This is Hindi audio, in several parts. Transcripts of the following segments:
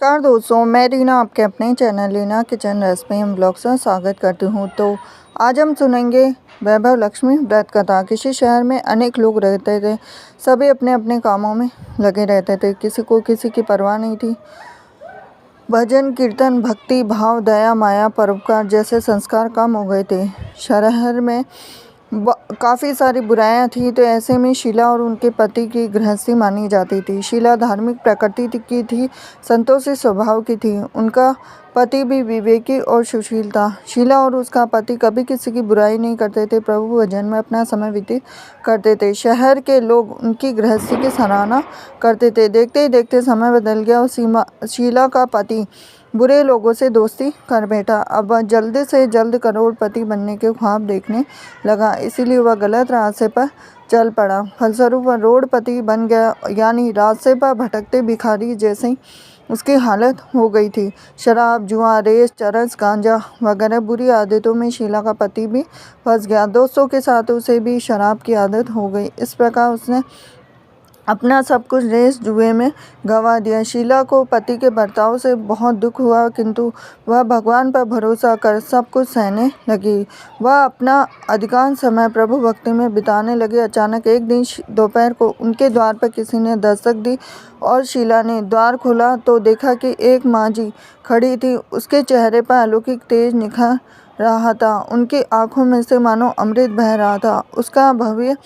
नमस्कार दोस्तों, मैं रीना आपके अपने channel Reena kitchen recipe and blogs में स्वागत करती हूँ। तो आज हम सुनेंगे वैभव लक्ष्मी व्रत कथा। किसी शहर में अनेक लोग रहते थे। सभी अपने अपने कामों में लगे रहते थे। किसी को किसी की परवाह नहीं थी। भजन कीर्तन, भक्ति भाव, दया माया, परोपकार जैसे संस्कार कम हो गए थे। शहर में काफ़ी सारी बुराइयां थी। तो ऐसे में शीला और उनके पति की गृहस्थी मानी जाती थी। शीला धार्मिक प्रकृति की थी, संतोषी स्वभाव की थी। उनका पति भी विवेकी और सुशील था। शीला और उसका पति कभी किसी की बुराई नहीं करते थे। प्रभु भजन में अपना समय व्यतीत करते थे। शहर के लोग उनकी गृहस्थी की सराहना करते थे। देखते ही देखते समय बदल गया और शीला का पति बुरे लोगों से दोस्ती कर बैठा। अब वह जल्द से जल्द करोड़पति बनने के ख्वाब देखने लगा, इसीलिए वह गलत रास्ते पर चल पड़ा। फलस्वरूप वह रोडपति बन गया, यानी रास्ते पर भटकते भिखारी जैसी उसकी हालत हो गई थी। शराब, जुआ, रेस, चरस, गांजा वगैरह बुरी आदतों में शीला का पति भी फंस गया। दोस्तों के साथ उसे भी शराब की आदत हो गई। इस प्रकार उसने अपना सब कुछ रेस जुए में गंवा दिया। शीला को पति के बर्ताव से बहुत दुख हुआ, किंतु वह भगवान पर भरोसा कर सब कुछ सहने लगी। वह अपना अधिकांश समय प्रभु भक्ति में बिताने लगी। अचानक एक दिन दोपहर को उनके द्वार पर किसी ने दस्तक दी और शीला ने द्वार खोला तो देखा कि एक माँ जी खड़ी थी। उसके चेहरे पर अलौकिक तेज निखर रहा था। उनकी आंखों में से मानो अमृत बह रहा था। उसका भव्य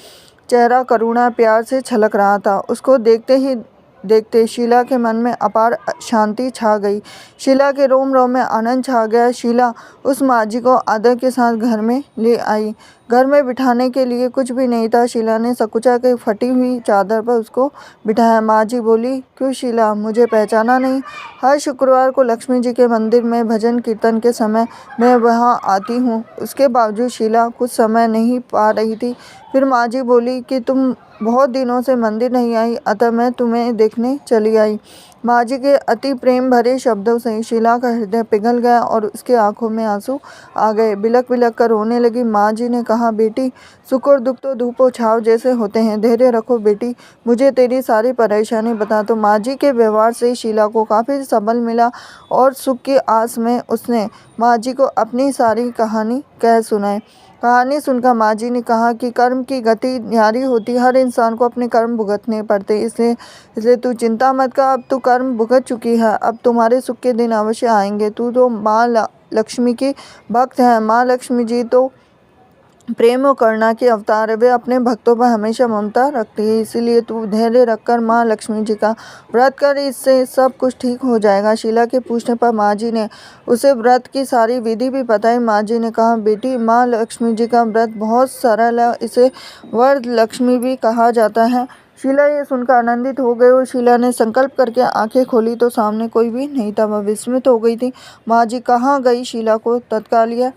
चेहरा करुणा प्यार से छलक रहा था। उसको देखते ही देखते शीला के मन में अपार शांति छा गई। शीला के रोम रोम में आनंद छा गया। शीला उस माँजी को आदर के साथ घर में ले आई। घर में बिठाने के लिए कुछ भी नहीं था। शीला ने सकुचा के फटी हुई चादर पर उसको बिठाया। माँजी बोली, क्यों शीला, मुझे पहचाना नहीं? हर शुक्रवार को लक्ष्मी जी के मंदिर में भजन कीर्तन के समय मैं वहाँ आती हूँ। उसके बावजूद शीला कुछ समय नहीं पा रही थी। फिर माँजी बोली कि तुम बहुत दिनों से मंदिर नहीं आई, अतः मैं तुम्हें देखने चली आई। माँजी के अति प्रेम भरे शब्दों से शीला का हृदय पिघल गया और उसके आंखों में आंसू आ गए। बिलख बिलख कर रोने लगी। माँजी ने कहा, बेटी, सुख और दुख तो धूप और छाव जैसे होते हैं। धैर्य रखो बेटी, मुझे तेरी सारी परेशानी बता। तो माँजी के व्यवहार से शीला को काफ़ी सबल मिला और सुख की आस में उसने माँजी को अपनी सारी कहानी कह सुनाई। कहानी सुनकर माँजी ने कहा कि कर्म की गति न्यारी होती, हर इंसान को अपने कर्म भुगतने पड़ते। इसलिए तू चिंता मत कर, अब तू कर्म भुगत चुकी है। अब तुम्हारे सुख के दिन अवश्य आएंगे। तू तो माँ लक्ष्मी की भक्त है। माँ लक्ष्मी जी तो प्रेम और करुणा की अवतार है। वे अपने भक्तों पर हमेशा ममता रखती है। इसीलिए तू धैर्य रखकर माँ लक्ष्मी जी का व्रत कर, इससे सब कुछ ठीक हो जाएगा। शीला के पूछने पर माँ जी ने उसे व्रत की सारी विधि भी बताई। माँ जी ने कहा, बेटी, माँ लक्ष्मी जी का व्रत बहुत सरल है। इसे वरद लक्ष्मी भी कहा जाता है। शीला ये सुनकर आनंदित हो गई और शीला ने संकल्प करके आंखें खोली तो सामने कोई भी नहीं था। वह विस्मित हो गई थी। माँ जी कहाँ गई? शीला को तत्काल यह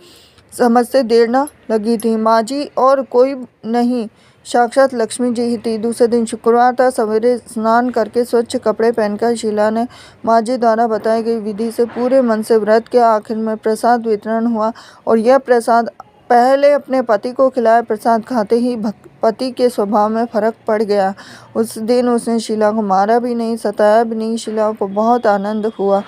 समझते देर न लगी थी। माँ जी और कोई नहीं, साक्षात लक्ष्मी जी ही थी। दूसरे दिन शुक्रवार था। सवेरे स्नान करके स्वच्छ कपड़े पहनकर शीला ने माँ जी द्वारा बताई गई विधि से पूरे मन से व्रत किया। आखिर में प्रसाद वितरण हुआ और यह प्रसाद पहले अपने पति को खिलाया। प्रसाद खाते ही पति के स्वभाव में फर्क पड़ गया। उस दिन उसने शीला को मारा भी नहीं, सताया भी नहीं। शीला को बहुत आनंद हुआ।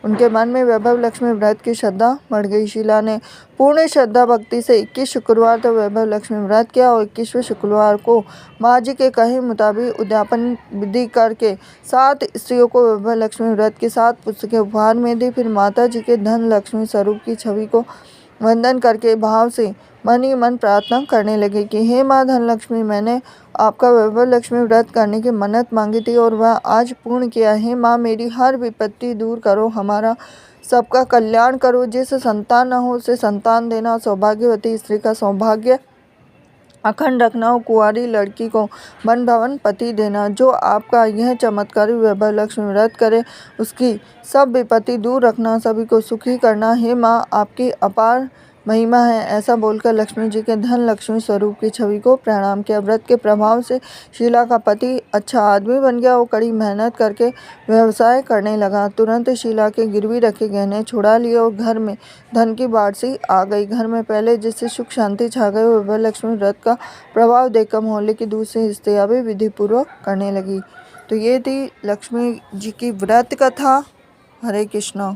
उनके मन में वैभव लक्ष्मी व्रत की श्रद्धा बढ़ गई। शीला ने पूर्ण श्रद्धा भक्ति से 21 शुक्रवार तक वैभव लक्ष्मी व्रत किया और 21वें शुक्रवार को माँ जी के कहे मुताबिक उद्यापन विधि करके 7 स्त्रियों को वैभव लक्ष्मी व्रत की 7 पुस्तकें उपहार में दी। फिर माता जी के धन लक्ष्मी स्वरूप की छवि को वंदन करके भाव से मन ही मन प्रार्थना करने लगे कि हे माँ धनलक्ष्मी, मैंने आपका वैभव लक्ष्मी व्रत करने की मन्नत मांगी थी और वह आज पूर्ण किया है। माँ, मेरी हर विपत्ति दूर करो, हमारा सबका कल्याण करो। जिसे संतान न हो उसे संतान देना, सौभाग्यवती स्त्री का सौभाग्य अखंड रखना और कुंवारी लड़की को मन भवन पति देना। जो आपका यह चमत्कारी वैभव लक्ष्मी व्रत करे उसकी सब विपत्ति दूर रखना, सभी को सुखी करना। हे माँ, आपकी अपार महिमा है। ऐसा बोलकर लक्ष्मी जी के धन लक्ष्मी स्वरूप की छवि को प्रणाम किया। व्रत के प्रभाव से शीला का पति अच्छा आदमी बन गया और कड़ी मेहनत करके व्यवसाय करने लगा। तुरंत शीला के गिरवी रखे गहने छुड़ा लिए और घर में धन की बाढ़ सी आ गई। घर में पहले जिससे सुख शांति छा गई, वह लक्ष्मी व्रत का प्रभाव देखकर मोहल्ले की दूसरी स्त्रियां भी विधि पूर्वक करने लगी। तो ये थी लक्ष्मी जी की व्रत कथा। हरे कृष्णा।